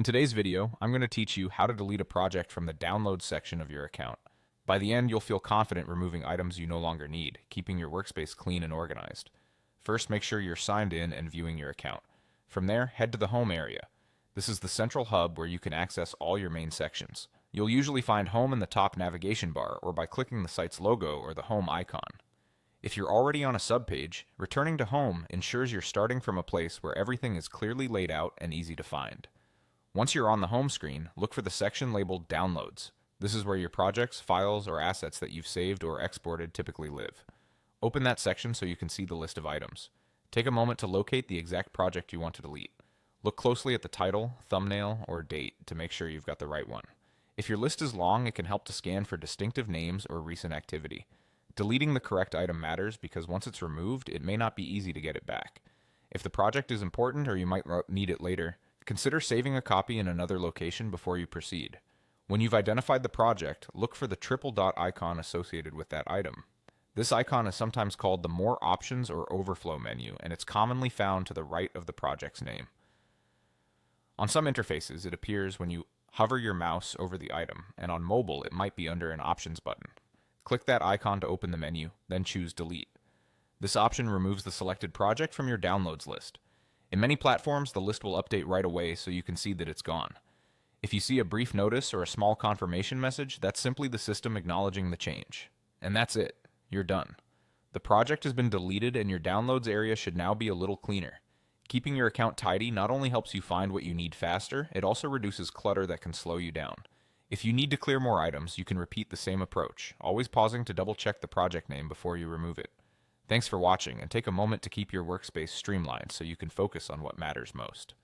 In today's video, I'm going to teach you how to delete a project from the Downloads section of your account. By the end, you'll feel confident removing items you no longer need, keeping your workspace clean and organized. First, make sure you're signed in and viewing your account. From there, head to the Home area. This is the central hub where you can access all your main sections. You'll usually find Home in the top navigation bar or by clicking the site's logo or the Home icon. If you're already on a subpage, returning to Home ensures you're starting from a place where everything is clearly laid out and easy to find. Once you're on the home screen, look for the section labeled Downloads. This is where your projects, files, or assets that you've saved or exported typically live. Open that section so you can see the list of items. Take a moment to locate the exact project you want to delete. Look closely at the title, thumbnail, or date to make sure you've got the right one. If your list is long, it can help to scan for distinctive names or recent activity. Deleting the correct item matters because once it's removed, it may not be easy to get it back. If the project is important or you might need it later, consider saving a copy in another location before you proceed. When you've identified the project, look for the triple dot icon associated with that item. This icon is sometimes called the More Options or Overflow menu, and it's commonly found to the right of the project's name. On some interfaces, it appears when you hover your mouse over the item, and on mobile, it might be under an Options button. Click that icon to open the menu, then choose Delete. This option removes the selected project from your downloads list. In many platforms, the list will update right away so you can see that it's gone. If you see a brief notice or a small confirmation message, that's simply the system acknowledging the change. And that's it. You're done. The project has been deleted and your downloads area should now be a little cleaner. Keeping your account tidy not only helps you find what you need faster, it also reduces clutter that can slow you down. If you need to clear more items, you can repeat the same approach, always pausing to double-check the project name before you remove it. Thanks for watching, and take a moment to keep your workspace streamlined so you can focus on what matters most.